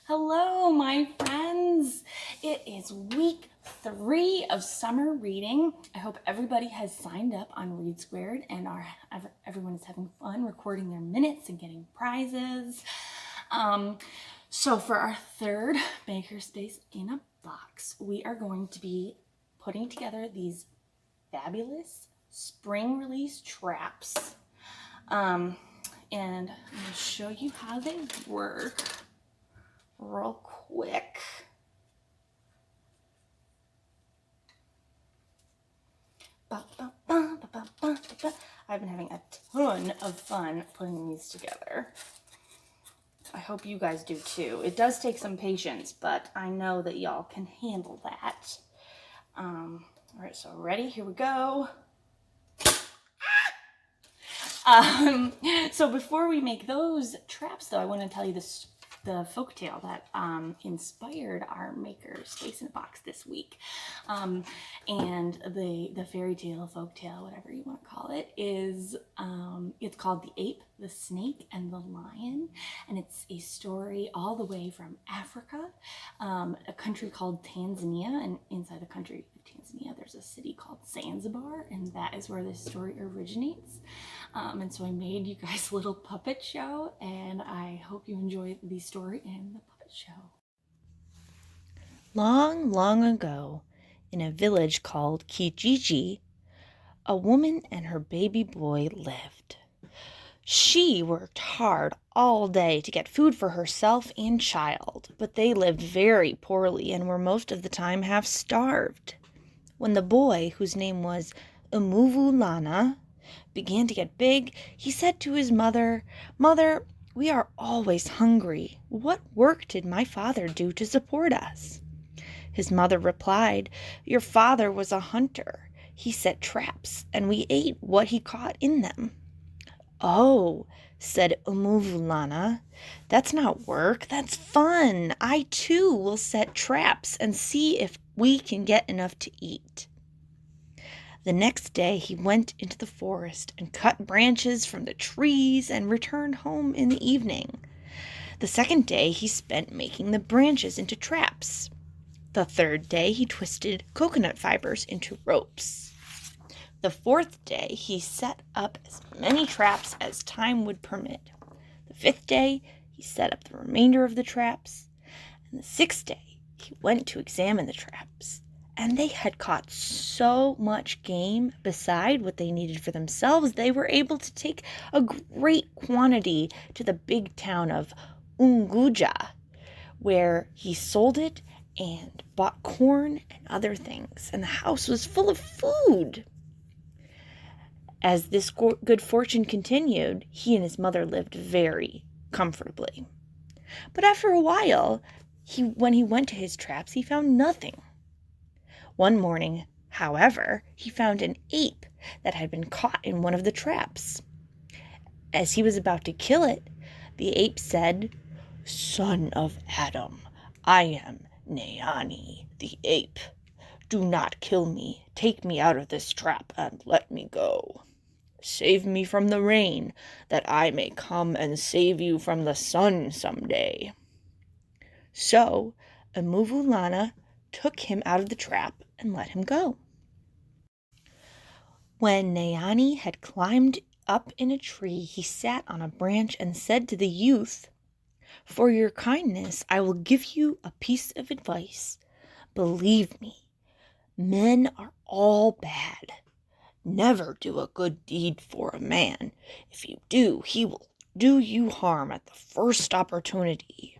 Hello, my friends. It is week 3 of summer reading. I hope everybody has signed up on Read Squared and everyone is having fun recording their minutes and getting prizes. So for our third Makerspace in a Box, we are going to be putting together these fabulous spring release traps. And I'm going to show you how they work real quick. I've been having a ton of fun putting these together. I hope you guys do too. It does take some patience, but I know that y'all can handle that. All right, so ready? Here we go. So before we make those traps, though, I want to tell you the folktale that inspired our Makerspace in a Box this week. And the fairy tale, folktale, whatever you want to call it, is it's called The Ape, the Snake, and the Lion. And it's a story all the way from Africa, a country called Tanzania. And inside the country of Tanzania, there's a city called Zanzibar, and that is where this story originates. And so I made you guys a little puppet show, and I hope you enjoy the story and the puppet show. Long, long ago, in a village called Kijiji, a woman and her baby boy lived. She worked hard all day to get food for herself and child, but they lived very poorly and were most of the time half starved. When the boy, whose name was Umuvulana, began to get big, he said to his mother, "Mother, we are always hungry. What work did my father do to support us?" His mother replied, "Your father was a hunter. He set traps, and we ate what he caught in them." "Oh," said Umuvulana, "that's not work, that's fun. I too will set traps and see if we can get enough to eat." The next day he went into the forest and cut branches from the trees and returned home in the evening. The second day he spent making the branches into traps. The third day he twisted coconut fibers into ropes. The fourth day he set up as many traps as time would permit. The fifth day he set up the remainder of the traps. And the sixth day he went to examine the traps. And they had caught so much game beside what they needed for themselves, they were able to take a great quantity to the big town of Unguja, where he sold it and bought corn and other things, and the house was full of food. As this good fortune continued, he and his mother lived very comfortably. But after a while, when he went to his traps, he found nothing. One morning, however, he found an ape that had been caught in one of the traps. As he was about to kill it, the ape said, "Son of Adam, I am Neani, the ape. Do not kill me. Take me out of this trap and let me go. Save me from the rain, that I may come and save you from the sun someday." So Umuvulana took him out of the trap and let him go. When Neani had climbed up in a tree, he sat on a branch and said to the youth, "For your kindness, I will give you a piece of advice. Believe me, men are all bad. Never do a good deed for a man. If you do, he will do you harm at the first opportunity."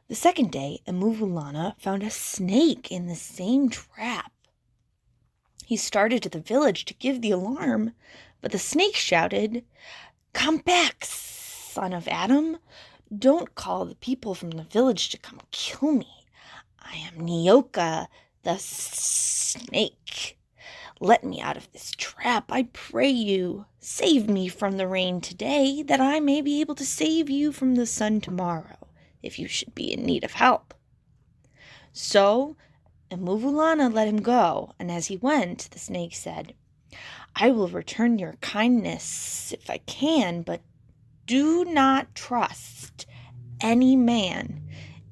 The second day, Umuvulana found a snake in the same trap. He started to the village to give the alarm, but the snake shouted, "Come back, son of Adam. Don't call the people from the village to come kill me. I am Nyoka, the snake. Let me out of this trap, I pray you. Save me from the rain today, that I may be able to save you from the sun tomorrow, if you should be in need of help." So Umuvulana let him go, and as he went, the snake said, "I will return your kindness if I can, but do not trust any man.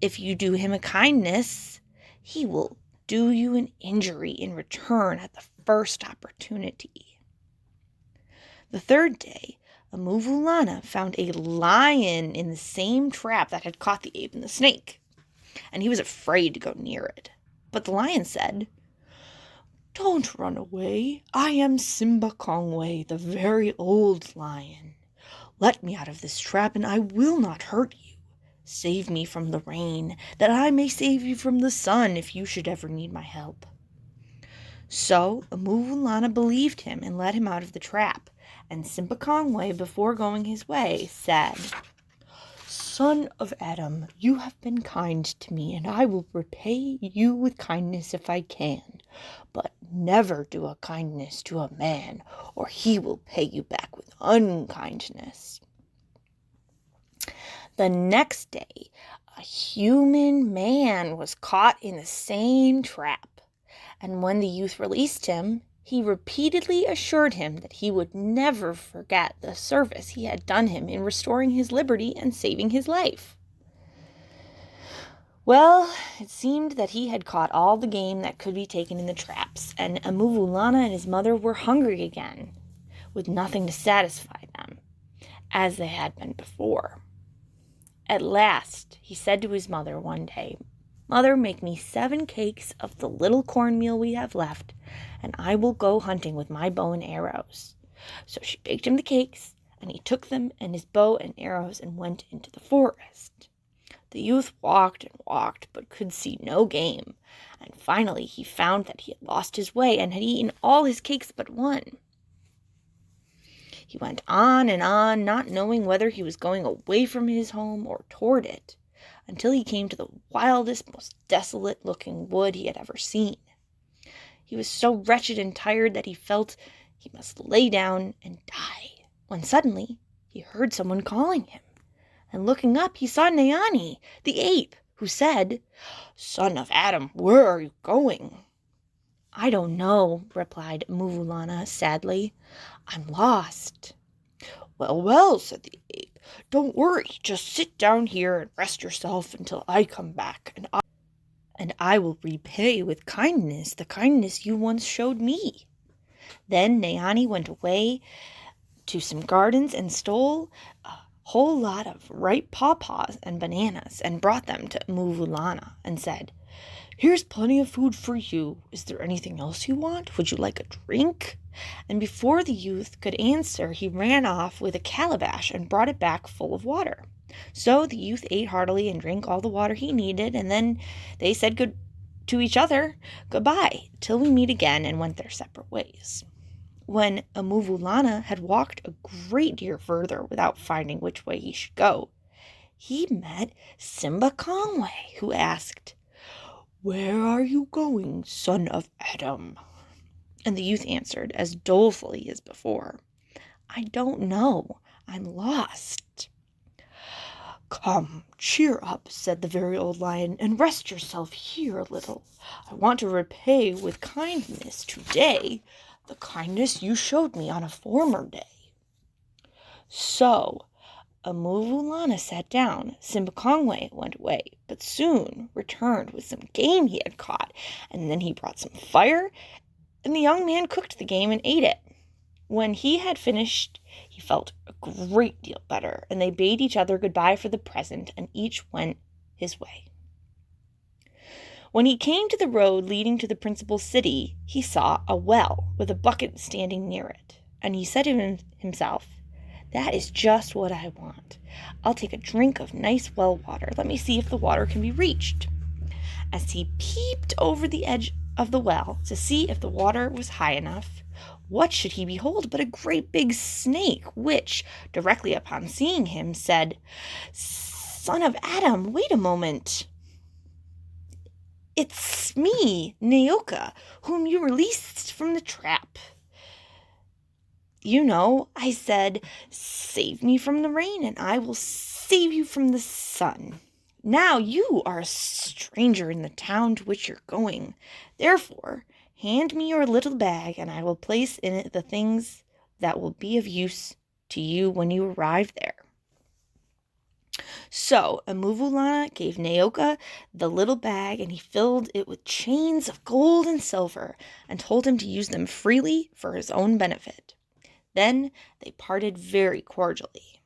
If you do him a kindness, he will do you an injury in return at the first opportunity. The third day, Amuvulana found a lion in the same trap that had caught the ape and the snake, and he was afraid to go near it. But the lion said, "Don't run away. I am Simba Kongway, the very old lion. Let me out of this trap, and I will not hurt you. Save me from the rain, that I may save you from the sun if you should ever need my help." So Amuvulana believed him and let him out of the trap, and Simba Kongway, before going his way, said, "Son of Adam, you have been kind to me, and I will repay you with kindness if I can. But never do a kindness to a man, or he will pay you back with unkindness." The next day, a human man was caught in the same trap, and when the youth released him, he repeatedly assured him that he would never forget the service he had done him in restoring his liberty and saving his life. Well, it seemed that he had caught all the game that could be taken in the traps, and Amuvulana and his mother were hungry again, with nothing to satisfy them, as they had been before. At last, he said to his mother one day, "Mother, make me 7 cakes of the little cornmeal we have left, and I will go hunting with my bow and arrows." So she baked him the cakes, and he took them and his bow and arrows and went into the forest. The youth walked and walked, but could see no game, and finally he found that he had lost his way and had eaten all his cakes but one. He went on and on, not knowing whether he was going away from his home or toward it, until he came to the wildest, most desolate-looking wood he had ever seen. He was so wretched and tired that he felt he must lay down and die, when suddenly he heard someone calling him, and looking up he saw Nayani, the ape, who said, "Son of Adam, where are you going?" "I don't know," replied Amuvulana sadly. "I'm lost." "Well, well," said the ape, "don't worry. Just sit down here and rest yourself until I come back, and I will repay with kindness the kindness you once showed me." Then Nayani went away to some gardens and stole a whole lot of ripe pawpaws and bananas and brought them to Amuvulana and said, "Here's plenty of food for you. Is there anything else you want? Would you like a drink?" And before the youth could answer, he ran off with a calabash and brought it back full of water. So the youth ate heartily and drank all the water he needed, and then they said to each other, "Goodbye, till we meet again," and went their separate ways. When Amuvulana had walked a great deal further without finding which way he should go, he met Simba Kongway, who asked, "Where are you going, son of Adam?" And the youth answered, as dolefully as before, "I don't know. I'm lost." "Come, cheer up," said the very old lion, "and rest yourself here a little. I want to repay with kindness today the kindness you showed me on a former day." So Amuvulana sat down. Simba Kongway went away, but soon returned with some game he had caught, and then he brought some fire, and the young man cooked the game and ate it. When he had finished, he felt a great deal better, and they bade each other goodbye for the present, and each went his way. When he came to the road leading to the principal city, he saw a well with a bucket standing near it, and he said to himself, "That is just what I want. I'll take a drink of nice well water. Let me see if the water can be reached." As he peeped over the edge of the well to see if the water was high enough, what should he behold but a great big snake, which, directly upon seeing him, said, "Son of Adam, wait a moment. It's me, Nayoka, whom you released from the trap. You know, I said, 'Save me from the rain, and I will save you from the sun.' Now you are a stranger in the town to which you're going. Therefore, hand me your little bag, and I will place in it the things that will be of use to you when you arrive there." So Amuvulana gave Naoka the little bag, and he filled it with chains of gold and silver and told him to use them freely for his own benefit. Then they parted very cordially.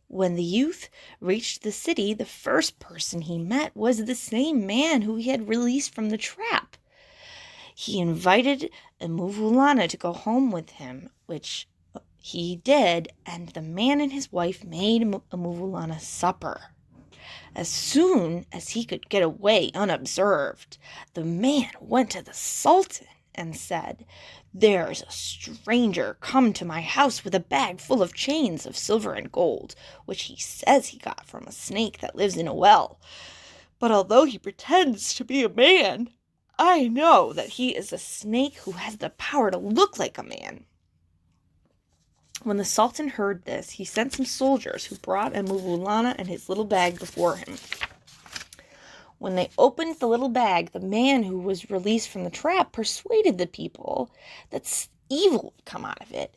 When the youth reached the city, the first person he met was the same man who he had released from the trap. He invited Amuvulana to go home with him, which he did, and the man and his wife made Amuvulana supper. As soon as he could get away unobserved, the man went to the Sultan and said, "There's a stranger come to my house with a bag full of chains of silver and gold, which he says he got from a snake that lives in a well. But although he pretends to be a man, I know that he is a snake who has the power to look like a man." When the Sultan heard this, he sent some soldiers who brought Amuvulana and his little bag before him. When they opened the little bag, the man who was released from the trap persuaded the people that evil would come out of it.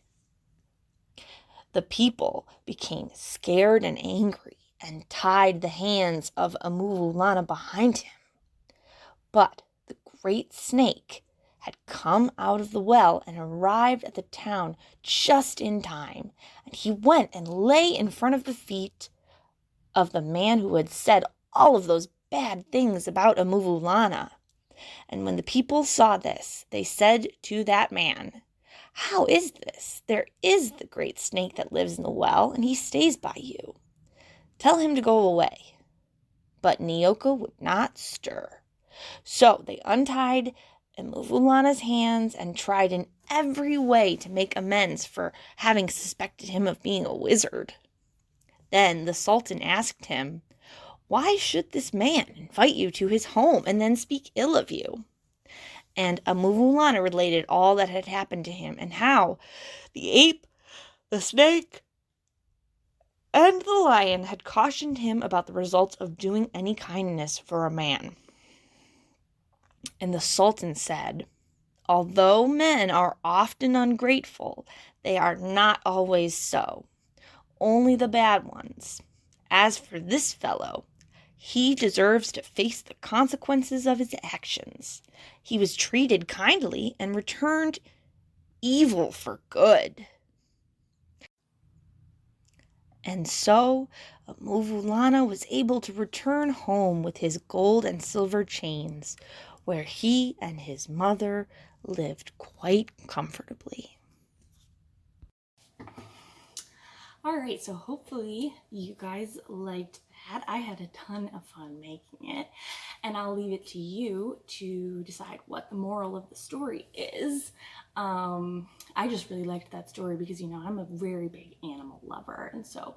The people became scared and angry and tied the hands of Amuvulana behind him. But the great snake had come out of the well and arrived at the town just in time, and he went and lay in front of the feet of the man who had said all of those bad things about Amuvulana. And when the people saw this, they said to that man, "How is this? There is the great snake that lives in the well, and he stays by you. Tell him to go away." But Naoka would not stir. So they untied Amuvulana's hands and tried in every way to make amends for having suspected him of being a wizard. Then the Sultan asked him, "Why should this man invite you to his home and then speak ill of you?" And Amuvulana related all that had happened to him and how the ape, the snake, and the lion had cautioned him about the results of doing any kindness for a man. And the Sultan said, "Although men are often ungrateful, they are not always so. Only the bad ones. As for this fellow, he deserves to face the consequences of his actions. He was treated kindly and returned evil for good." And so Amuvulana was able to return home with his gold and silver chains, where he and his mother lived quite comfortably. All right, so hopefully you guys liked that. I had a ton of fun making it, and I'll leave it to you to decide what the moral of the story is. I just really liked that story because, I'm a very big animal lover, and so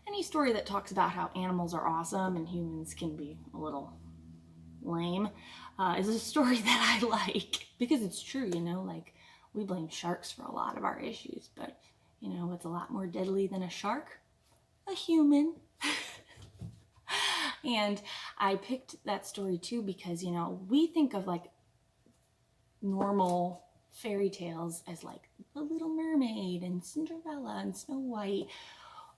any story that talks about how animals are awesome and humans can be a little lame is a story that I like because it's true, like we blame sharks for a lot of our issues, but what's a lot more deadly than a shark? A human. And I picked that story too because, we think of like normal fairy tales as like The Little Mermaid and Cinderella and Snow White.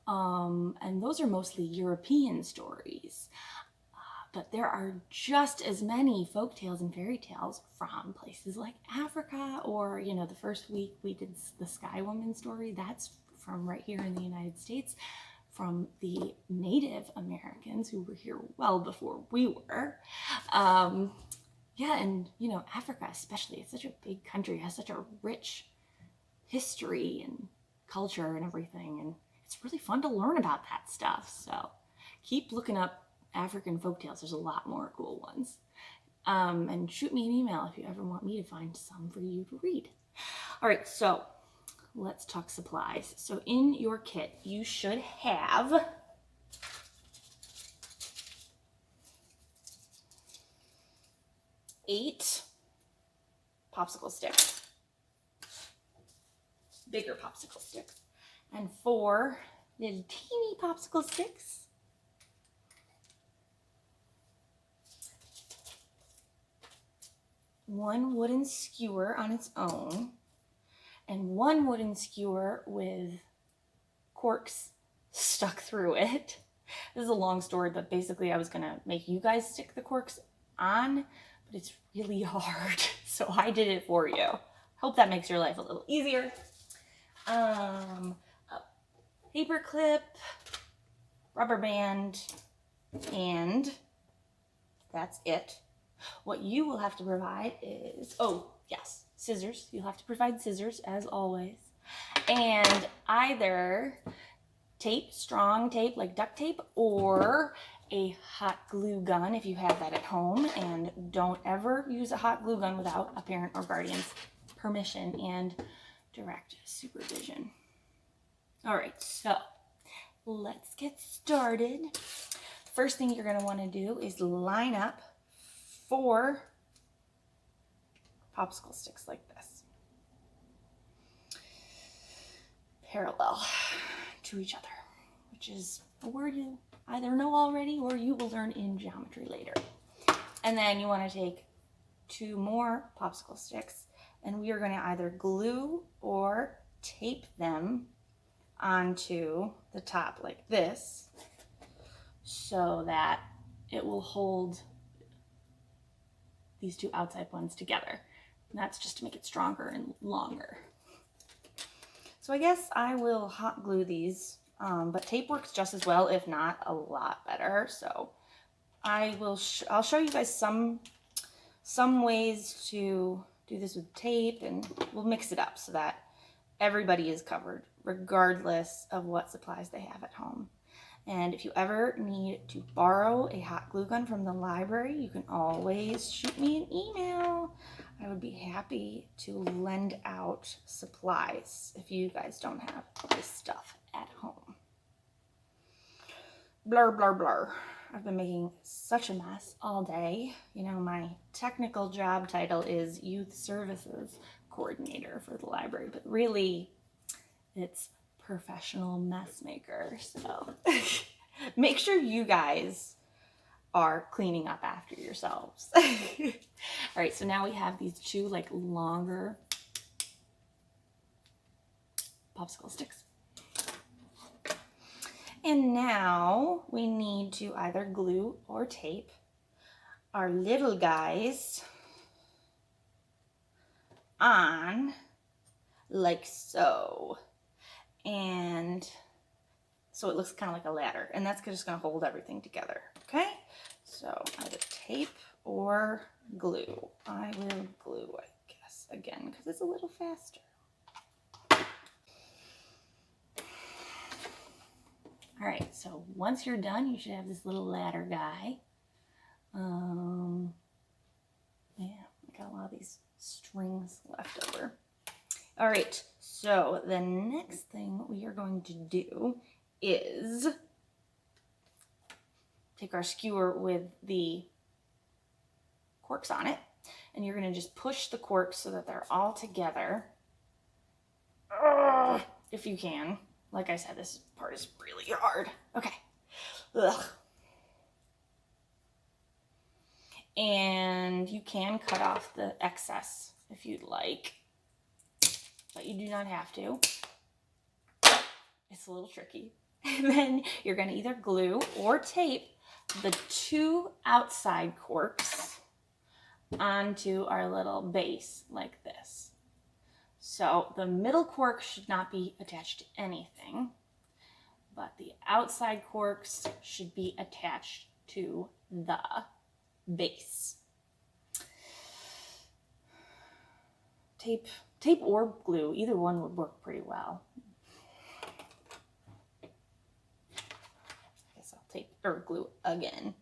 And those are mostly European stories. But there are just as many folk tales and fairy tales from places like Africa, or, the first week we did the Sky Woman story. That's from right here in the United States, from the Native Americans who were here well before we were. And, Africa especially, it's such a big country, has such a rich history and culture and everything. And it's really fun to learn about that stuff. So keep looking up African folktales. There's a lot more cool ones. And shoot me an email if you ever want me to find some for you to read. All right, so let's talk supplies. So in your kit, you should have 8 popsicle sticks, bigger popsicle sticks, and 4 little teeny popsicle sticks. 1 wooden skewer on its own, and 1 wooden skewer with corks stuck through it. This is a long story, but basically I was gonna make you guys stick the corks on, but it's really hard. So I did it for you. Hope that makes your life a little easier. A paper clip, rubber band, and that's it. What you will have to provide is, oh yes, scissors. You'll have to provide scissors as always. And either tape, strong tape like duct tape, or a hot glue gun if you have that at home. And don't ever use a hot glue gun without a parent or guardian's permission and direct supervision. All right, so let's get started. First thing you're gonna wanna do is line up 4 popsicle sticks like this, parallel to each other, which is a word you either know already or you will learn in geometry later. And then you want to take 2 more popsicle sticks, and we are going to either glue or tape them onto the top like this so that it will hold these 2 outside ones together. And that's just to make it stronger and longer. So I guess I will hot glue these, but tape works just as well, if not a lot better. So I'll show you guys some ways to do this with tape, and we'll mix it up so that everybody is covered regardless of what supplies they have at home. And if you ever need to borrow a hot glue gun from the library, you can always shoot me an email. I would be happy to lend out supplies if you guys don't have this stuff at home. Blur, blur, blur. I've been making such a mess all day. You know, my technical job title is Youth Services Coordinator for the library, but really it's professional mess maker. So make sure you guys are cleaning up after yourselves. All right, so now we have these 2 like longer popsicle sticks. And now we need to either glue or tape our little guys on like so. And so it looks kind of like a ladder, and that's just going to hold everything together. Okay, so either tape or glue. I will glue, I guess, again, because it's a little faster. All right, so once you're done, you should have this little ladder guy. Yeah, I got a lot of these strings left over. All right, so the next thing we are going to do is take our skewer with the corks on it, and you're going to just push the corks so that they're all together. If you can. Like I said, this part is really hard. Okay. Ugh. And you can cut off the excess if you'd like, but you do not have to. It's a little tricky. And then you're going to either glue or tape the 2 outside corks onto our little base like this. So the middle cork should not be attached to anything, but the outside corks should be attached to the base. Tape or glue, either one would work pretty well. I guess I'll tape or glue again. Do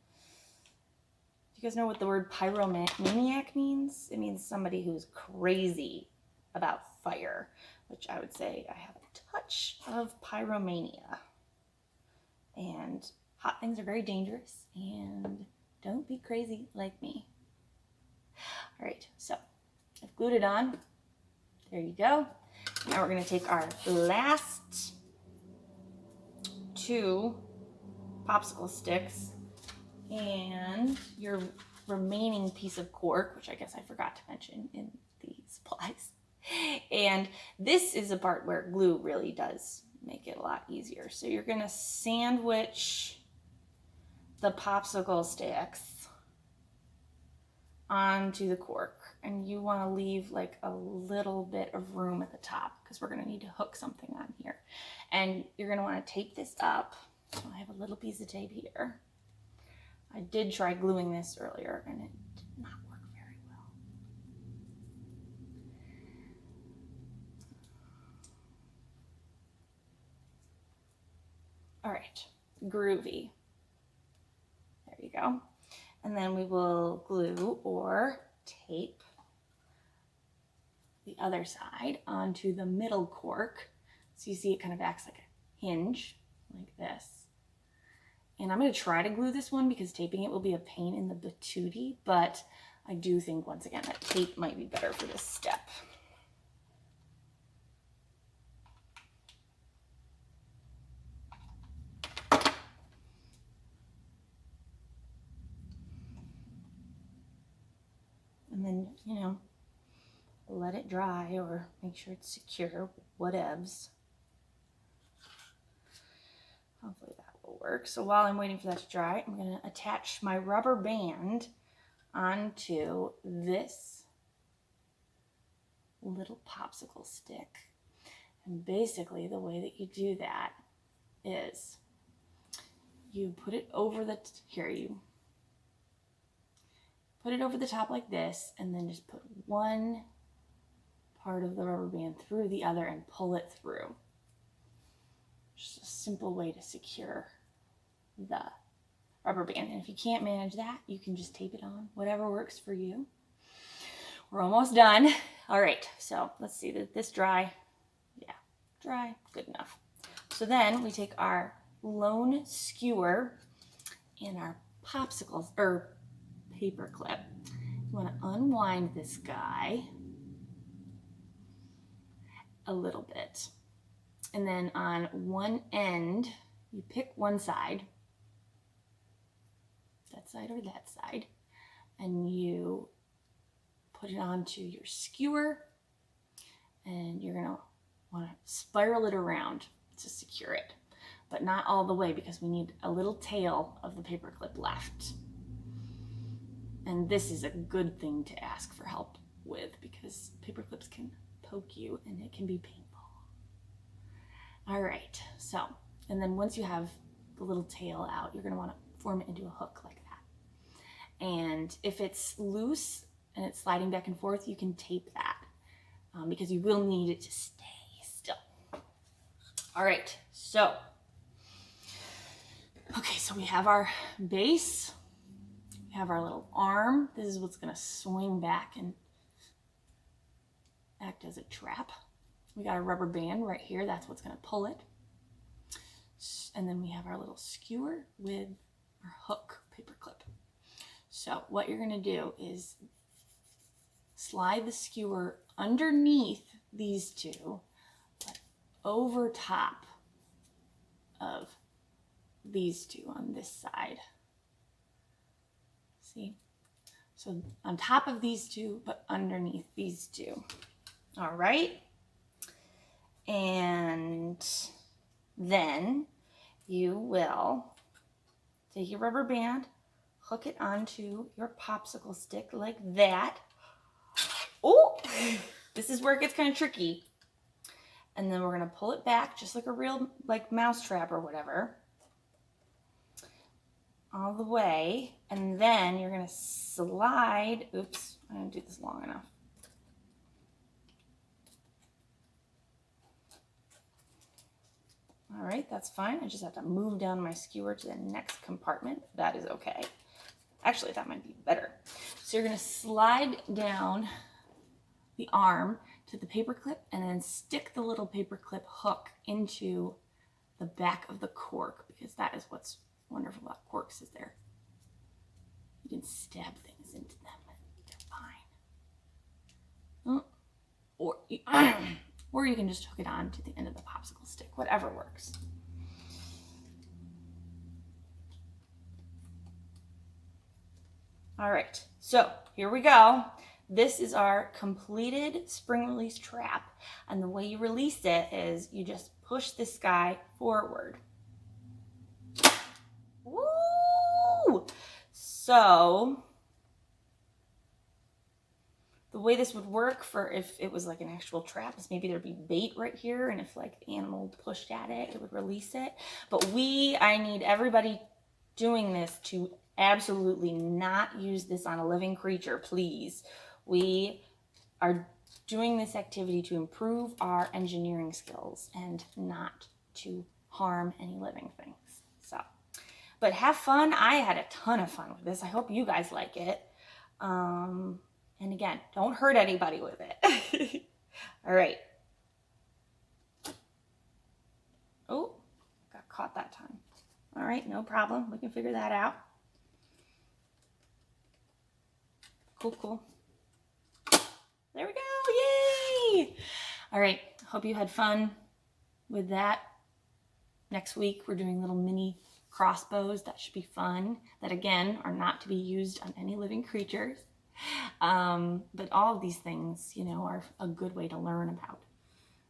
you guys know what the word pyromaniac means? It means somebody who's crazy about fire, which I would say I have a touch of pyromania. And hot things are very dangerous, and don't be crazy like me. All right, so I've glued it on. There you go. Now we're going to take our last 2 popsicle sticks and your remaining piece of cork, which I guess I forgot to mention in the supplies. And this is a part where glue really does make it a lot easier. So you're gonna sandwich the popsicle sticks onto the cork, and you want to leave like a little bit of room at the top because we're going to need to hook something on here. And you're going to want to tape this up. So I have a little piece of tape here. I did try gluing this earlier and it did not work very well. All right, groovy. There you go. And then we will glue or tape the other side onto the middle cork. So you see it kind of acts like a hinge, like this. And I'm going to try to glue this one because taping it will be a pain in the patootie, but I do think, once again, that tape might be better for this step. And then, you know, let it dry or make sure it's secure, whatevs. Hopefully that will work. So while I'm waiting for that to dry, I'm going to attach my rubber band onto this little popsicle stick. And basically the way that you do that is you put it over the, you put it over the top like this, and then just put one part of the rubber band through the other and pull it through. Just a simple way to secure the rubber band. And if you can't manage that, you can just tape it on, whatever works for you. We're almost done. All right, so let's see, did this dry? Yeah, dry, good enough. So then we take our lone skewer and our popsicles, or paper clip. You want to unwind this guy a little bit. And then on one end, you pick one side, that side or that side, and you put it onto your skewer, and you're gonna want to spiral it around to secure it, but not all the way because we need a little tail of the paper clip left. And this is a good thing to ask for help with because paper clips can poke you and it can be painful. All right, so, and then once you have the little tail out, you're gonna wanna form it into a hook like that. And if it's loose and it's sliding back and forth, you can tape that because you will need it to stay still. All right, so, okay, so we have our base, we have our little arm. This is what's gonna swing back and act as a trap. We got a rubber band right here. That's what's going to pull it. And then we have our little skewer with our hook paper clip. So what you're going to do is slide the skewer underneath these two, but over top of these two on this side. See? So on top of these two, but underneath these two. All right. And then you will take your rubber band, hook it onto your popsicle stick like that. Oh, this is where it gets kind of tricky. And then we're going to pull it back just like a real mouse trap or whatever. All the way. And then you're going to slide. Oops, I didn't do this long enough. All right, that's fine. I just have to move down my skewer to the next compartment. That is okay. Actually, that might be better. So you're going to slide down the arm to the paper clip and then stick the little paper clip hook into the back of the cork because that is what's wonderful about corks is you can stab things into them and they're fine. Or you can just hook it on to the end of the popsicle stick, whatever works. All right, so here we go. This is our completed spring release trap. And the way you release it is you just push this guy forward. Woo! So the way this would work for if it was like an actual trap is maybe there'd be bait right here, and if like the animal pushed at it, it would release it. But I need everybody doing this to absolutely not use this on a living creature, please. We are doing this activity to improve our engineering skills and not to harm any living things. So, but have fun. I had a ton of fun with this. I hope you guys like it. And again, don't hurt anybody with it. All right. Oh, got caught that time. All right, no problem. We can figure that out. Cool. There we go. Yay! All right. Hope you had fun with that. Next week, we're doing little mini crossbows. That should be fun. That, again, are not to be used on any living creatures. But all of these things, are a good way to learn about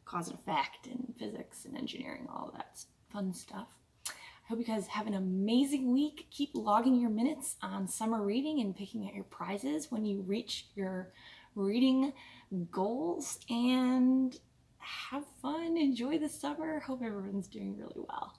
cause and effect and physics and engineering, all of that fun stuff. I hope you guys have an amazing week. Keep logging your minutes on summer reading and picking out your prizes when you reach your reading goals, and have fun. Enjoy the summer. Hope everyone's doing really well.